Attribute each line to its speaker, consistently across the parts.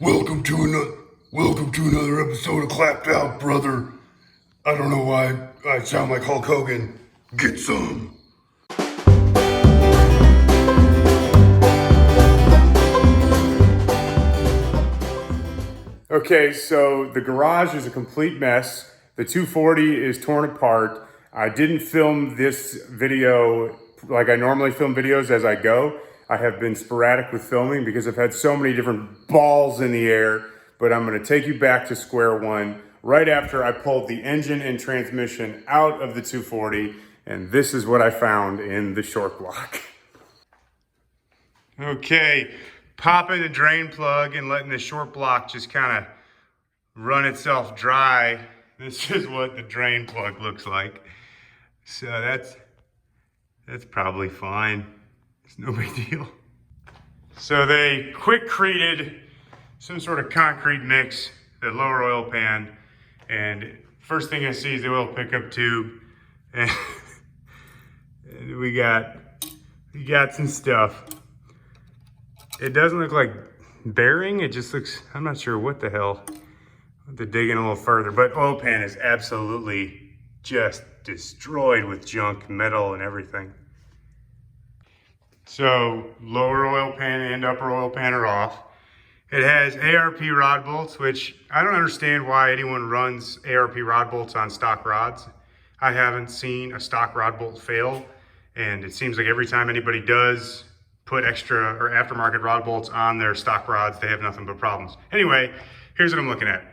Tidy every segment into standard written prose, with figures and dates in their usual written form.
Speaker 1: Welcome to another episode of Clapped Out, brother. I don't know why I sound like Hulk Hogan. Get some.
Speaker 2: Okay, so the garage is a complete mess. The 240 is torn apart. I didn't film this video like I normally film videos as I go. I have been sporadic with filming because I've had so many different balls in the air, but I'm gonna take you back to square one right after I pulled the engine and transmission out of the 240, and this is what I found in the short block. Okay, popping the drain plug and letting the short block just kind of run itself dry. This is what the drain plug looks like. So that's probably fine. It's no big deal. So they quick-created some sort of concrete mix, the lower oil pan, and first thing I see is the oil pickup tube, and we got some stuff. It doesn't look like bearing, it just looks, I'm not sure what the hell. I'll have to dig in a little further, but oil pan is absolutely just destroyed with junk, metal and everything. So lower oil pan and upper oil pan are off. It has ARP rod bolts, which I don't understand why anyone runs ARP rod bolts on stock rods. I haven't seen a stock rod bolt fail, and it seems like every time anybody does put extra or aftermarket rod bolts on their stock rods, they have nothing but problems. Anyway, here's what I'm looking at.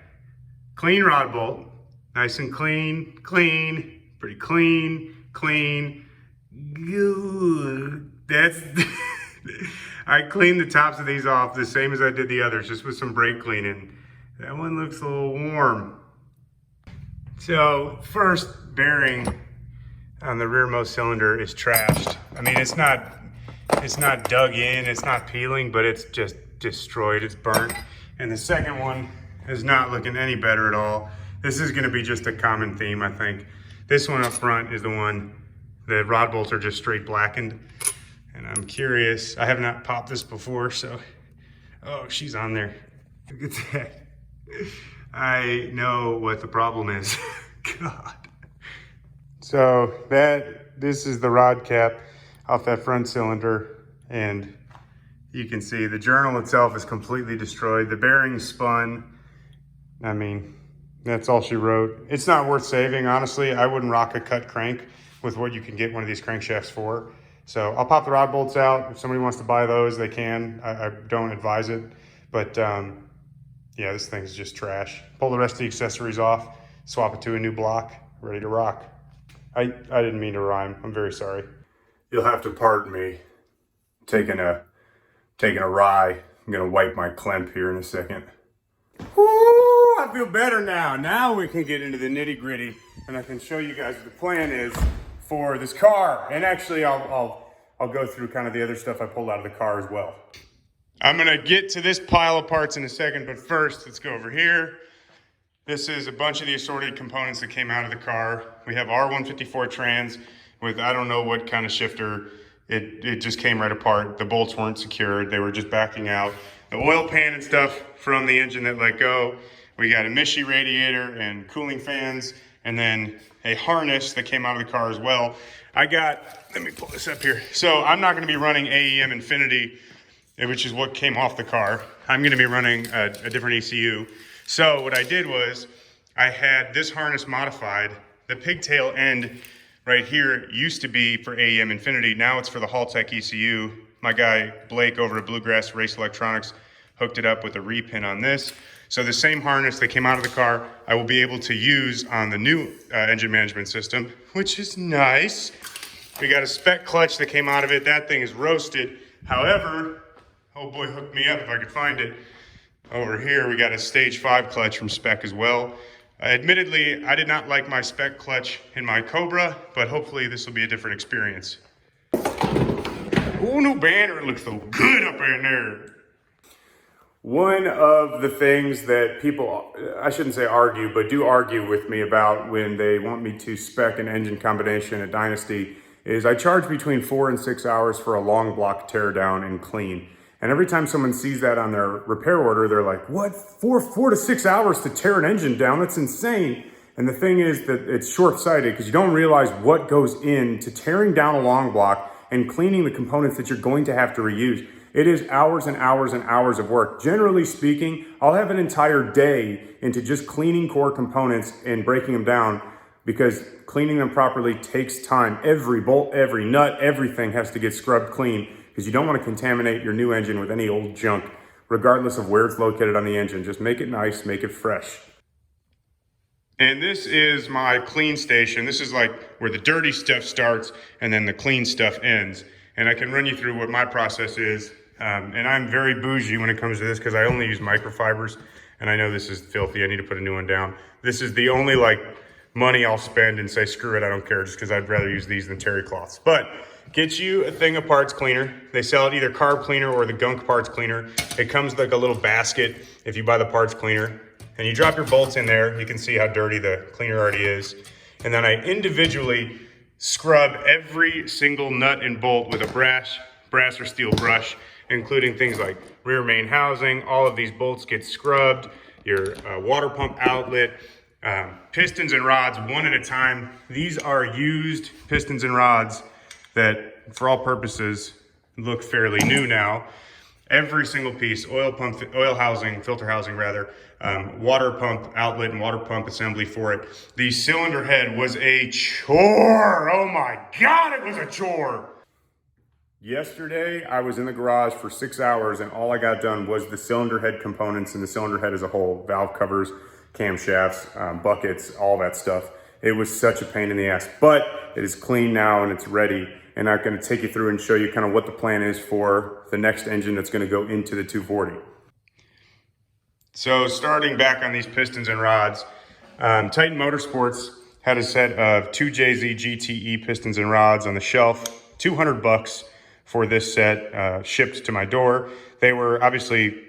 Speaker 2: Clean rod bolt, nice and clean, pretty clean, good. That's, I cleaned the tops of these off the same as I did the others, just with some brake cleaning. That one looks a little warm. So first bearing on the rearmost cylinder is trashed. I mean, it's not dug in, it's not peeling, but it's just destroyed, it's burnt. And the second one is not looking any better at all. This is gonna be just a common theme, I think. This one up front is the one, the rod bolts are just straight blackened. And I'm curious, I have not popped this before, so, oh, she's on there. Look at that. I know what the problem is. God. So this is the rod cap off that front cylinder, and you can see the journal itself is completely destroyed. The bearing spun. I mean, that's all she wrote. It's not worth saving, honestly. I wouldn't rock a cut crank with what you can get one of these crankshafts for. So I'll pop the rod bolts out. If somebody wants to buy those, they can. I don't advise it, but yeah, this thing's just trash. Pull the rest of the accessories off, swap it to a new block, ready to rock. I didn't mean to rhyme. I'm very sorry. You'll have to pardon me taking a rye. I'm gonna wipe my clemp here in a second. Woo, I feel better now. Now we can get into the nitty gritty and I can show you guys what the plan is for this car. And actually I'll go through kind of the other stuff I pulled out of the car as well. I'm gonna get to this pile of parts in a second, but first let's go over here. This is a bunch of the assorted components that came out of the car. We have R154 trans with I don't know what kind of shifter. It just came right apart. The bolts weren't secured. They were just backing out. The oil pan and stuff from the engine that let go. We got a Mishi radiator and cooling fans, and then a harness that came out of the car as well. Let me pull this up here. So I'm not gonna be running AEM Infinity, which is what came off the car. I'm gonna be running a different ECU. So what I did was, I had this harness modified. The pigtail end right here used to be for AEM Infinity. Now it's for the Haltech ECU. My guy, Blake over at Bluegrass Race Electronics, hooked it up with a repin on this. So the same harness that came out of the car, I will be able to use on the new engine management system, which is nice. We got a spec clutch that came out of it. That thing is roasted. However, oh boy, hook me up if I could find it. Over here, we got a stage 5 clutch from Spec as well. Admittedly, I did not like my Spec clutch in my Cobra, but hopefully this will be a different experience. Oh, no banner, it looks so good up in there. One of the things that people, I shouldn't say argue, but do argue with me about when they want me to spec an engine combination at Dynasty is I charge between 4 and 6 hours for a long block teardown and clean.
Speaker 3: And every time someone sees that on their repair order, they're like, what, 4 to 6 hours to tear an engine down? That's insane. And the thing is that it's short-sighted because you don't realize what goes into tearing down a long block and cleaning the components that you're going to have to reuse. It is hours and hours and hours of work. Generally speaking, I'll have an entire day into just cleaning core components and breaking them down because cleaning them properly takes time. Every bolt, every nut, everything has to get scrubbed clean because you don't want to contaminate your new engine with any old junk, regardless of where it's located on the engine. Just make it nice, make it fresh.
Speaker 2: And this is my clean station. This is like where the dirty stuff starts and then the clean stuff ends. And I can run you through what my process is. And I'm very bougie when it comes to this because I only use microfibers. And I know this is filthy. I need to put a new one down. This is the only like money I'll spend and say, screw it, I don't care, just because I'd rather use these than terry cloths. But get you a thing of parts cleaner. They sell it either carb cleaner or the gunk parts cleaner. It comes like a little basket if you buy the parts cleaner. And you drop your bolts in there. You can see how dirty the cleaner already is. And then I individually scrub every single nut and bolt with a brass or steel brush, including things like rear main housing. All of these bolts get scrubbed, your water pump outlet, pistons and rods one at a time. These are used pistons and rods that, for all purposes, look fairly new now. Every single piece, oil housing, filter housing rather, water pump outlet and water pump assembly for it. The cylinder head was a chore. Oh my God, it was a chore.
Speaker 3: Yesterday, I was in the garage for 6 hours and all I got done was the cylinder head components and the cylinder head as a whole, valve covers, camshafts, buckets, all that stuff. It was such a pain in the ass, but it is clean now and it's ready. And I'm going to take you through and show you kind of what the plan is for the next engine that's going to go into the 240.
Speaker 2: So starting back on these pistons and rods, Titan Motorsports had a set of 2JZ GTE pistons and rods on the shelf, $200 for this set, shipped to my door. They were obviously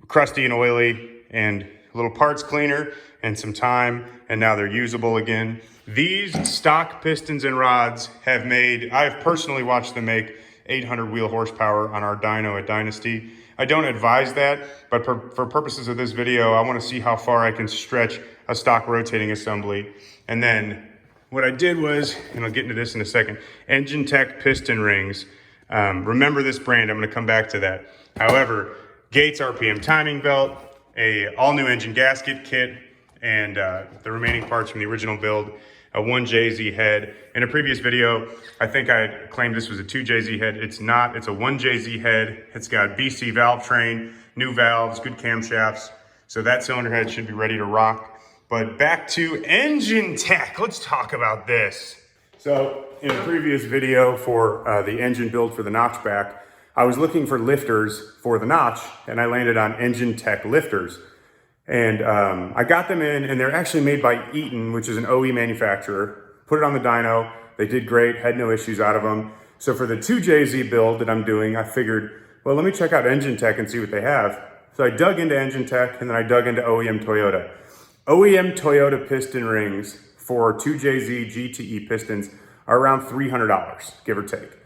Speaker 2: crusty and oily and a little parts cleaner and some time, and now they're usable again. These stock pistons and rods I've personally watched them make 800 wheel horsepower on our dyno at Dynasty. I don't advise that, but for purposes of this video, I want to see how far I can stretch a stock rotating assembly. And then what I did was, and I'll get into this in a second, Engine Tech piston rings. Remember this brand, I'm going to come back to that. However, Gates RPM timing belt, a all new engine gasket kit, and the remaining parts from the original build, a 1JZ head. In a previous video, I think I claimed this was a 2JZ head. It's not, it's a 1JZ head. It's got BC valve train, new valves, good camshafts. So that cylinder head should be ready to rock. But back to Engine Tech, let's talk about this.
Speaker 3: So in a previous video for the engine build for the notchback, I was looking for lifters for the notch and I landed on Engine Tech lifters. And I got them in and they're actually made by Eaton, which is an OE manufacturer. Put it on the dyno, they did great, had no issues out of them. So for the 2JZ build that I'm doing, I figured, well, let me check out Engine Tech and see what they have. So I dug into Engine Tech and then I dug into OEM Toyota. OEM Toyota piston rings for 2JZ GTE pistons are around $300, give or take.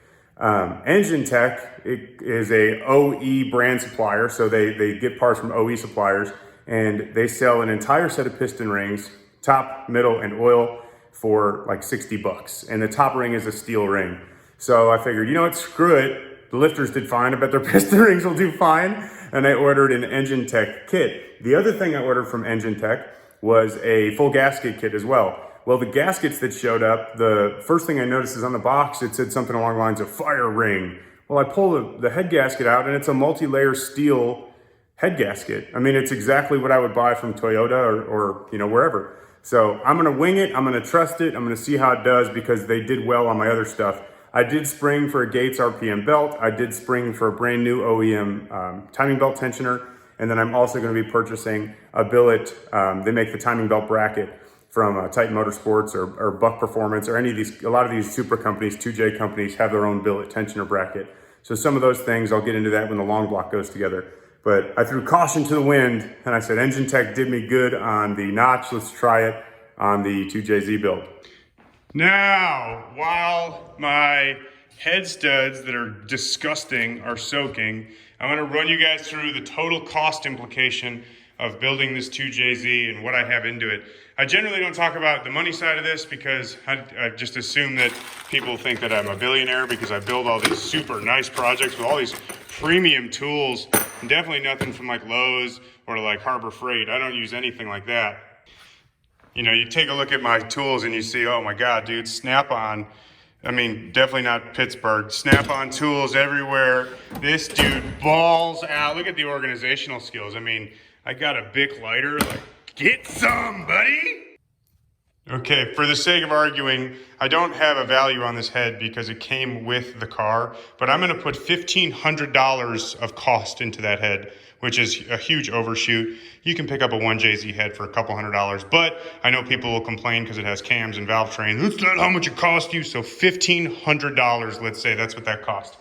Speaker 3: Engine Tech is a OE brand supplier, so they get parts from OE suppliers, and they sell an entire set of piston rings, top, middle, and oil for like $60. And the top ring is a steel ring. So I figured, you know what, screw it. The lifters did fine. I bet their piston rings will do fine. And I ordered an Engine Tech kit. The other thing I ordered from Engine Tech was a full gasket kit as well. Well, the gaskets that showed up, the first thing I noticed is on the box, it said something along the lines of fire ring. Well, I pull the head gasket out and it's a multi-layer steel head gasket. I mean, it's exactly what I would buy from Toyota or you know, wherever. So I'm gonna wing it, I'm gonna trust it, I'm gonna see how it does because they did well on my other stuff. I did spring for a Gates RPM belt. I did spring for a brand new OEM timing belt tensioner. And then I'm also gonna be purchasing a billet. They make the timing belt bracket from Titan Motorsports or Buck Performance or any of these, a lot of these super companies, 2J companies have their own billet tensioner bracket. So some of those things, I'll get into that when the long block goes together. But I threw caution to the wind and I said, Engine Tech did me good on the notch. Let's try it on the 2JZ build.
Speaker 2: Now, while my head studs that are disgusting are soaking, I'm going to run you guys through the total cost implication of building this 2JZ and what I have into it. I generally don't talk about the money side of this because I just assume that people think that I'm a billionaire because I build all these super nice projects with all these premium tools, and definitely nothing from like Lowe's or like Harbor Freight. I don't use anything like that. You know, you take a look at my tools and you see, oh my God, dude, Snap-on. I mean, definitely not Pittsburgh. Snap-on tools everywhere. This dude balls out. Look at the organizational skills. I mean, I got a Bic lighter. Like, get some, buddy. Okay, for the sake of arguing, I don't have a value on this head because it came with the car, but I'm gonna put $1,500 of cost into that head, which is a huge overshoot. You can pick up a 1JZ head for a couple $100s, but I know people will complain because it has cams and valve trains. That's not how much it cost you, so $1,500, let's say that's what that cost.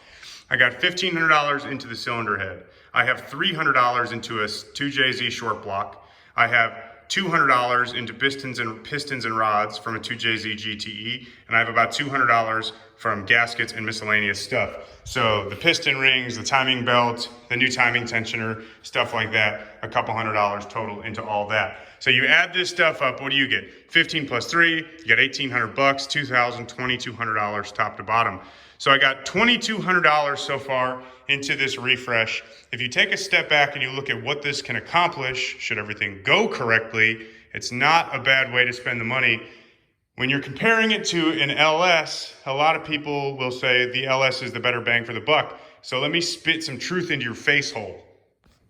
Speaker 2: I got $1,500 into the cylinder head. I have $300 into a 2JZ short block. I have $200 into pistons and rods from a 2JZ GTE, and I have about $200 from gaskets and miscellaneous stuff. So the piston rings, the timing belt, the new timing tensioner, stuff like that, a couple $100 total into all that. So you add this stuff up, what do you get? 15 plus 3, you got $1,800, $2,000, $2,200 top to bottom. So I got $2,200 so far into this refresh. If you take a step back and you look at what this can accomplish, should everything go correctly, it's not a bad way to spend the money. When you're comparing it to an LS, a lot of people will say the LS is the better bang for the buck. So let me spit some truth into your face hole.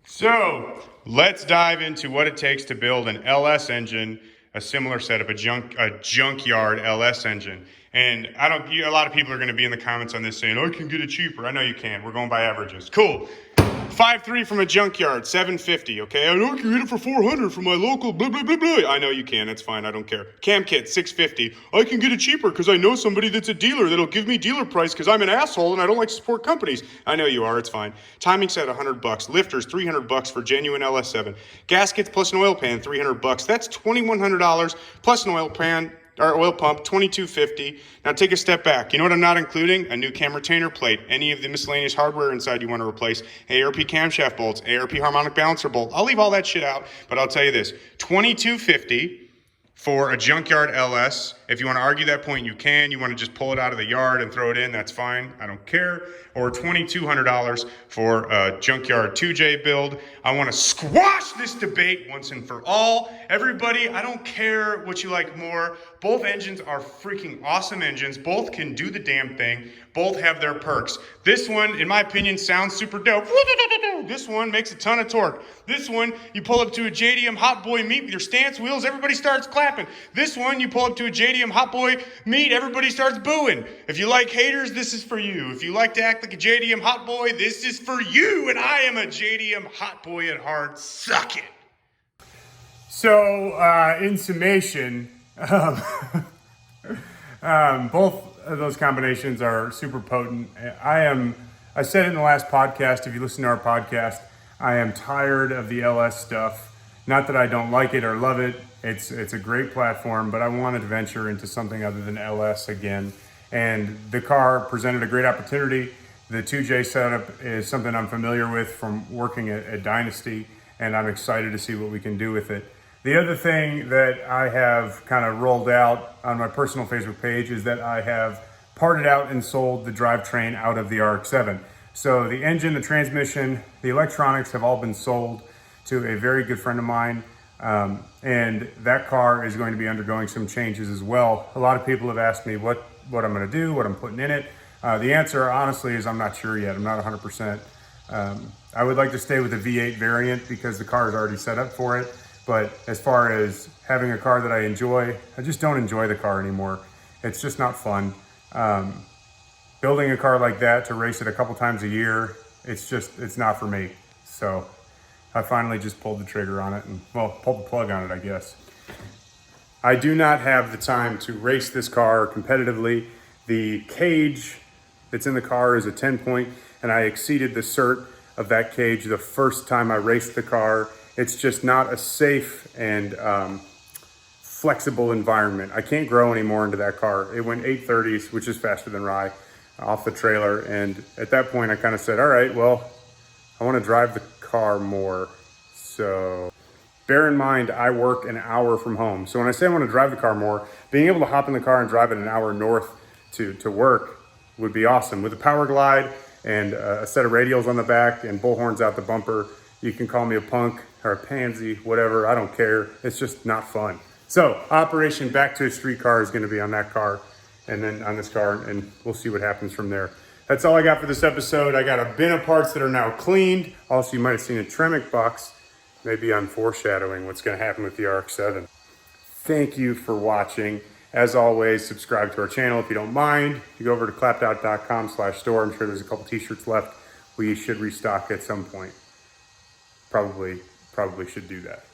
Speaker 2: So let's dive into what it takes to build an LS engine, a similar setup, a junkyard LS engine. And a lot of people are going to be in the comments on this saying, oh, I can get it cheaper. I know you can. We're going by averages. Cool. 5.3 from a junkyard, $750. Okay, I know I can get it for $400 from my local blah, blah, blah, blah. I know you can. That's fine. I don't care. Cam kit, $650. I can get it cheaper because I know somebody that's a dealer that'll give me dealer price because I'm an asshole and I don't like to support companies. I know you are. It's fine. Timing set, $100. Lifters, $300 for genuine LS7. Gaskets plus an oil pan, $300. That's $2,100 plus an oil pan. Our oil pump, $2,250. Now take a step back. You know what I'm not including? A new cam retainer plate, any of the miscellaneous hardware inside you want to replace, ARP camshaft bolts, ARP harmonic balancer bolt. I'll leave all that shit out, but I'll tell you this, $2,250 for a junkyard LS. If you want to argue that point, you can. You want to just pull it out of the yard and throw it in, that's fine. I don't care. Or $2,200 for a junkyard 2J build. I want to squash this debate once and for all. Everybody, I don't care what you like more. Both engines are freaking awesome engines. Both can do the damn thing. Both have their perks. This one, in my opinion, sounds super dope. This one makes a ton of torque. This one, you pull up to a JDM Hot Boy meet with your stance wheels, everybody starts clapping. This one, you pull up to a JDM Hot Boy meet, everybody starts booing. If you like haters, this is for you. If you like to act like a JDM Hot Boy, this is for you. And I am a JDM Hot Boy at heart. Suck it.
Speaker 3: So, in summation, both of those combinations are super potent. I said it in the last podcast, if you listen to our podcast, I am tired of the LS stuff. Not that I don't like it or love it. It's a great platform, but I wanted to venture into something other than LS again. And the car presented a great opportunity. The 2J setup is something I'm familiar with from working at Dynasty, and I'm excited to see what we can do with it. The other thing that I have kind of rolled out on my personal Facebook page is that I have parted out and sold the drivetrain out of the RX-7. So the engine, the transmission, the electronics have all been sold to a very good friend of mine. And that car is going to be undergoing some changes as well. A lot of people have asked me what I'm going to do, what I'm putting in it. The answer, honestly, is I'm not sure yet. I'm not 100%. I would like to stay with the V8 variant because the car is already set up for it. But as far as having a car that I enjoy, I just don't enjoy the car anymore. It's just not fun. Building a car like that to race it a couple times a year, it's not for me. So I finally just pulled the trigger on it and, well, pulled the plug on it, I guess. I do not have the time to race this car competitively. The cage that's in the car is a 10-point, and I exceeded the cert of that cage the first time I raced the car. It's just not a safe and flexible environment. I can't grow anymore into that car. It went 830s, which is faster than Rye, off the trailer. And at that point, I kind of said, all right, well, I I want to drive the car more. So bear in mind, I work an hour from home. So when I say I want to drive the car more, being able to hop in the car and drive it an hour north to work would be awesome. With a Power Glide and a set of radials on the back and bullhorns out the bumper, you can call me a punk or a pansy, whatever, I don't care. It's just not fun. So Operation Back to a Street Car is gonna be on that car and then on this car, and we'll see what happens from there. That's all I got for this episode. I got a bin of parts that are now cleaned. Also, you might have seen a Tremec box. Maybe I'm foreshadowing what's gonna happen with the RX-7. Thank you for watching. As always, subscribe to our channel if you don't mind. You go over to clappedout.com/store. I'm sure there's a couple t-shirts left. We should restock at some point. Probably should do that.